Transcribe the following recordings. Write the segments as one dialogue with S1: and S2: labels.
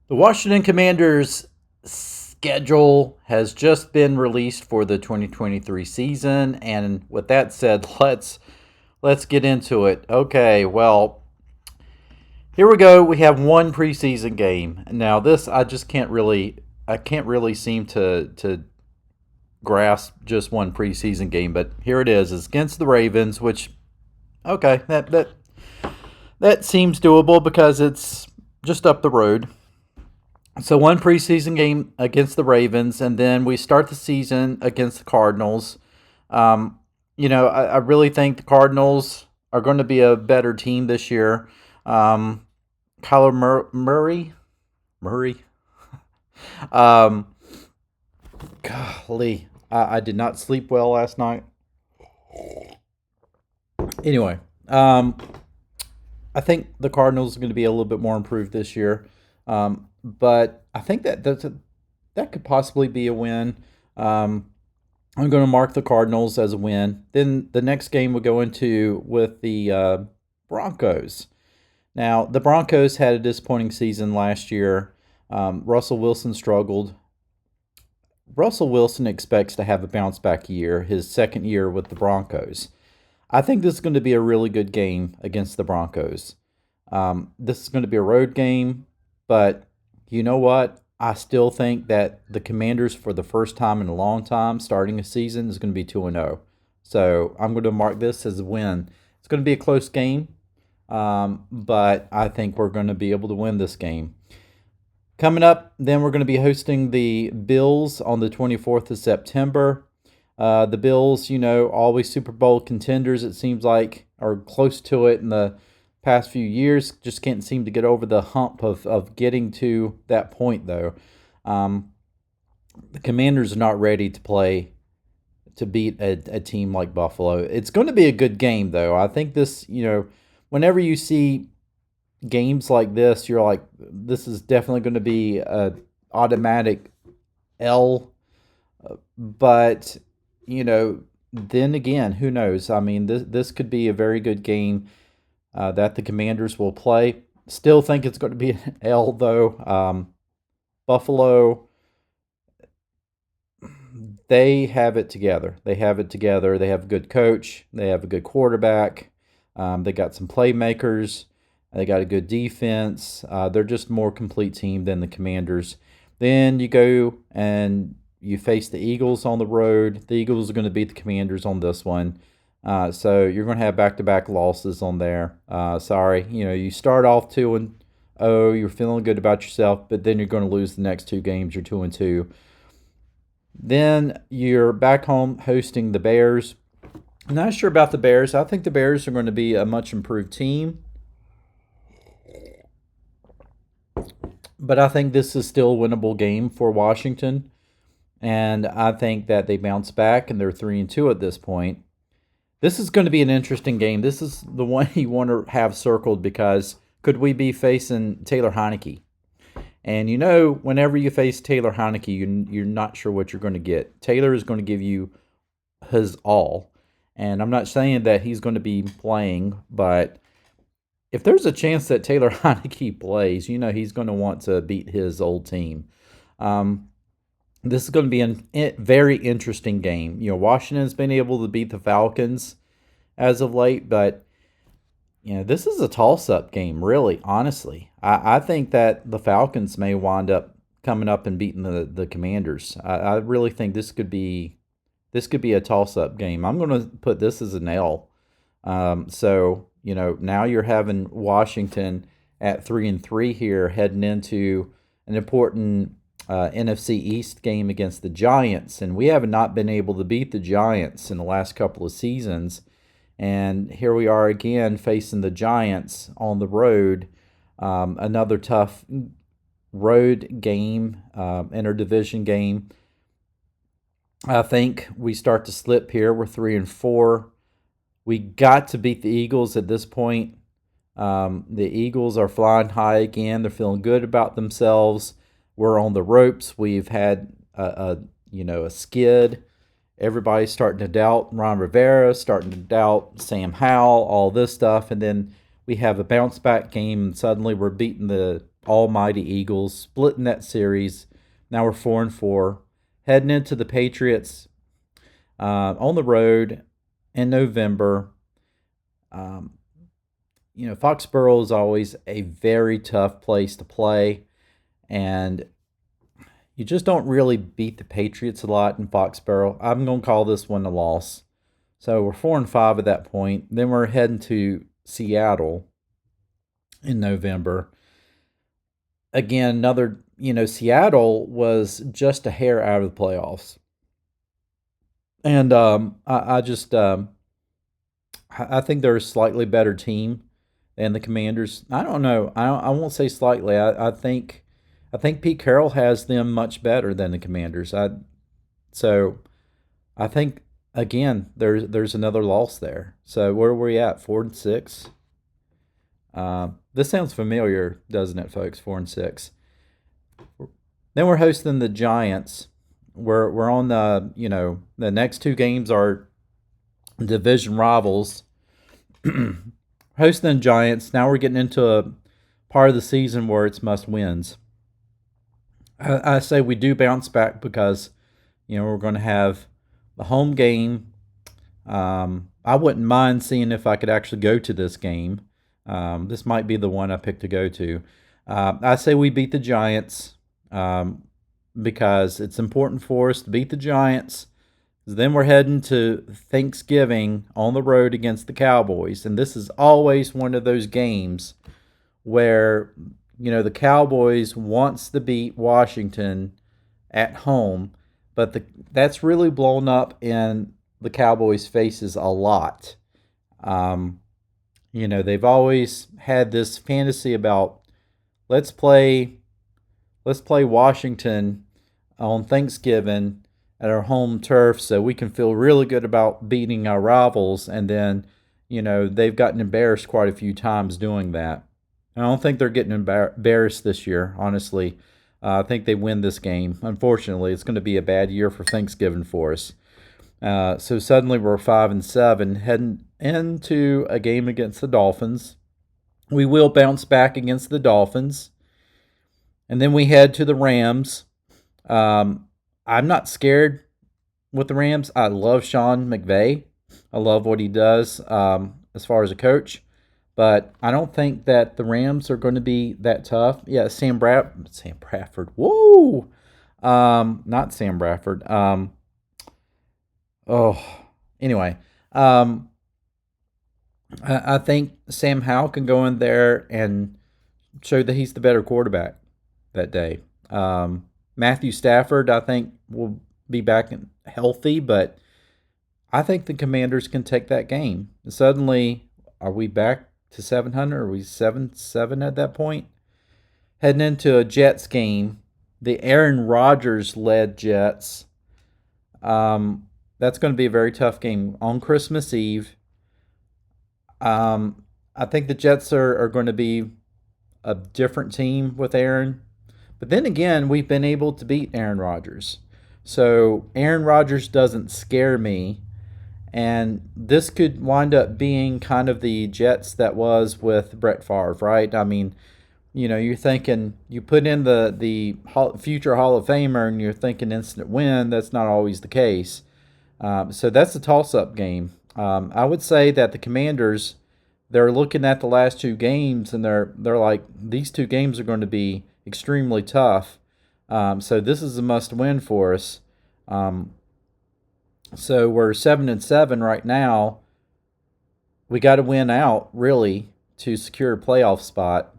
S1: The Washington Commanders schedule has just been released for the 2023 season, and with that said, let's get into it. Okay, well, here we go. We have one preseason game. Now this I can't really seem to grasp just one preseason game, but here it is. It's against the Ravens, which okay, that seems doable because it's just up the road. So one preseason game against the Ravens, and then we start the season against the Cardinals. Um, I really think the Cardinals are going to be a better team this year. Um, Kyler Murray. Um, Golly, I did not sleep well last night. Anyway, I think the Cardinals are going to be a little bit more improved this year. But I think that could possibly be a win. Um, I'm going to mark the Cardinals as a win. Then the next game we go into with the Broncos. Now, the Broncos had a disappointing season last year. Russell Wilson struggled. Russell Wilson expects to have a bounce back year, his second year with the Broncos. I think this is going to be a really good game against the Broncos. This is going to be a road game, but you know what? I still think that the Commanders, for the first time in a long time, starting a season, is going to be 2-0. So I'm going to mark this as a win. It's going to be a close game, but I think we're going to be able to win this game. Coming up, then we're going to be hosting the Bills on the 24th of September. The Bills, always Super Bowl contenders, it seems like, are close to it in the past few years. Just can't seem to get over the hump of getting to that point, though. Um, the Commanders are not ready to play to beat a team like Buffalo. It's going to be a good game, though. I think whenever you see games like this, you're like, this is definitely going to be a automatic L. But then again, who knows? I mean, this could be a very good game that the Commanders will play. Still think it's going to be an L though. Buffalo, they have it together. They have it together. They have a good coach. They have a good quarterback. They got some playmakers. They got a good defense. They're just a more complete team than the Commanders. Then you go and you face the Eagles on the road. The Eagles are going to beat the Commanders on this one. So you're going to have back-to-back losses on there. Sorry, you start off 2-0. You're feeling good about yourself, but then you're going to lose the next two games. You're 2-2. Then you're back home hosting the Bears. I'm not sure about the Bears. I think the Bears are going to be a much improved team, but I think this is still a winnable game for Washington. And I think that they bounce back and they're 3-2 at this point. This is going to be an interesting game. This is the one you want to have circled because could we be facing Taylor Heineke? And whenever you face Taylor Heineke, you're not sure what you're going to get. Taylor is going to give you his all. And I'm not saying that he's going to be playing, but if there's a chance that Taylor Heineke plays, he's going to want to beat his old team. This is going to be a very interesting game. Washington's been able to beat the Falcons as of late, but this is a toss-up game, really, honestly. I think that the Falcons may wind up coming up and beating the Commanders. I really think this could be a toss-up game. I'm going to put this as an L. So now you're having Washington at 3-3 here, heading into an important NFC East game against the Giants, and we have not been able to beat the Giants in the last couple of seasons. And here we are again facing the Giants on the road. Another tough road game, interdivision game. I think we start to slip here. We're 3-4. We got to beat the Eagles at this point. The Eagles are flying high again. They're feeling good about themselves. We're on the ropes. We've had a skid. Everybody's starting to doubt Ron Rivera, starting to doubt Sam Howell, all this stuff, and then we have a bounce back game, and suddenly we're beating the almighty Eagles, splitting that series. Now we're 4-4, heading into the Patriots on the road in November. Um, Foxborough is always a very tough place to play, and you just don't really beat the Patriots a lot in Foxborough. I'm going to call this one a loss. So we're 4-5 at that point. Then we're heading to Seattle in November. Again, another, Seattle was just a hair out of the playoffs. And I just, I think they're a slightly better team than the Commanders. I don't know. I won't say slightly. I think Pete Carroll has them much better than the Commanders. So I think again there's another loss there. So where are we at? 4-6. This sounds familiar, doesn't it, folks? 4-6. Then we're hosting the Giants. We're on the next two games are division rivals. Hosting the Giants. Now we're getting into a part of the season where it's must wins. I say we do bounce back because we're going to have the home game. I wouldn't mind seeing if I could actually go to this game. This might be the one I picked to go to. I say we beat the Giants because it's important for us to beat the Giants. Then we're heading to Thanksgiving on the road against the Cowboys. And this is always one of those games where, the Cowboys wants to beat Washington at home, but that's really blown up in the Cowboys' faces a lot. They've always had this fantasy about let's play Washington on Thanksgiving at our home turf so we can feel really good about beating our rivals, and then they've gotten embarrassed quite a few times doing that. I don't think they're getting embarrassed this year, honestly. I think they win this game. Unfortunately, it's going to be a bad year for Thanksgiving for us. So suddenly we're 5-7, heading into a game against the Dolphins. We will bounce back against the Dolphins, and then we head to the Rams. I'm not scared with the Rams. I love Sean McVay. I love what he does as far as a coach. But I don't think that the Rams are going to be that tough. Yeah, Sam Bradford. Whoa! Not Sam Bradford. Anyway. I think Sam Howell can go in there and show that he's the better quarterback that day. Matthew Stafford, I think, will be back and healthy, but I think the Commanders can take that game. Suddenly, are we back to 700? Are we 7-7 at that point? Heading into a Jets game, the Aaron Rodgers led Jets. That's going to be a very tough game on Christmas Eve. I think the Jets are going to be a different team with Aaron. But then again, we've been able to beat Aaron Rodgers. So Aaron Rodgers doesn't scare me. And this could wind up being kind of the Jets that was with Brett Favre, right? I mean, you're thinking, you put in the future Hall of Famer and you're thinking instant win. That's not always the case. So that's a toss-up game. I would say that the Commanders, they're looking at the last two games and they're like, these two games are going to be extremely tough. So this is a must-win for us. So we're 7-7 right now. We got to win out, really, to secure a playoff spot.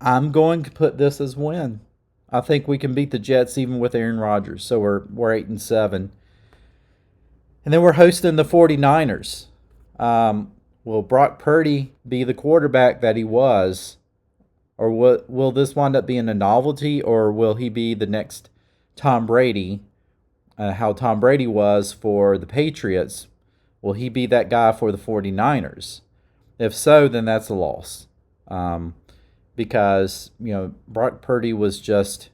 S1: I'm going to put this as win. I think we can beat the Jets even with Aaron Rodgers. So we're 8-7. And then we're hosting the 49ers. Will Brock Purdy be the quarterback that he was? Or will this wind up being a novelty? Or will he be the next Tom Brady? How Tom Brady was for the Patriots. Will he be that guy for the 49ers? If so, then that's a loss. Because, Brock Purdy was just,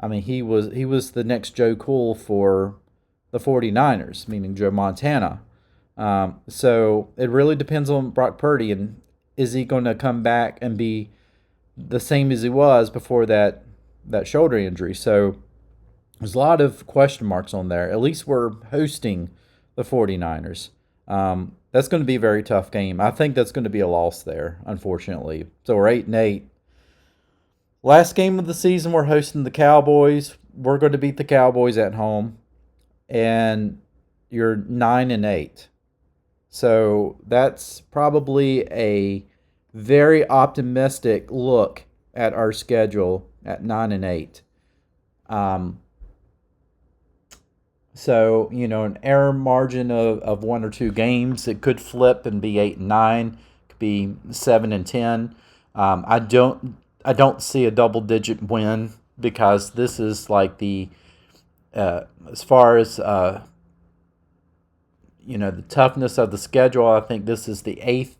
S1: he was the next Joe Cool for the 49ers, meaning Joe Montana. So it really depends on Brock Purdy, and is he going to come back and be the same as he was before that shoulder injury. So there's a lot of question marks on there. At least we're hosting the 49ers. That's going to be a very tough game. I think that's going to be a loss there, unfortunately. So we're 8-8. Last game of the season, we're hosting the Cowboys. We're going to beat the Cowboys at home, and you're 9-8. So that's probably a very optimistic look at our schedule at 9-8. So, an error margin of 1 or 2 games. It could flip and be 8-9. It could be 7-10. I don't see a double-digit win, because this is like the as far as the toughness of the schedule. I think this is the 8th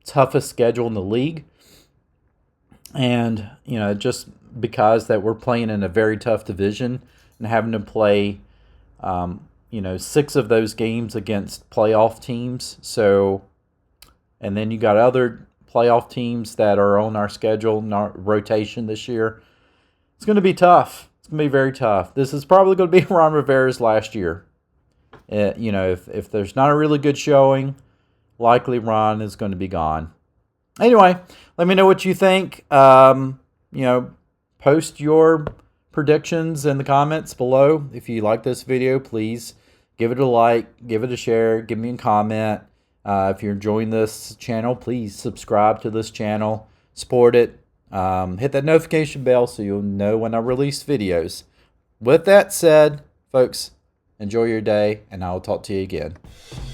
S1: toughest schedule in the league, and just because that we're playing in a very tough division and having to play 6 of those games against playoff teams. So, and then you got other playoff teams that are on our schedule, in our rotation this year. It's going to be tough. It's going to be very tough. This is probably going to be Ron Rivera's last year. If there's not a really good showing, likely Ron is going to be gone. Anyway, let me know what you think. Post your predictions in the comments below. If you like this video, please give it a like, give it a share, give me a comment. If you're enjoying this channel, please subscribe to this channel, support it, hit that notification bell so you'll know when I release videos. With that said, folks, enjoy your day, and I'll talk to you again.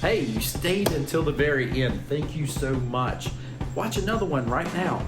S1: Hey, you stayed until the very end. Thank you so much. Watch another one right now.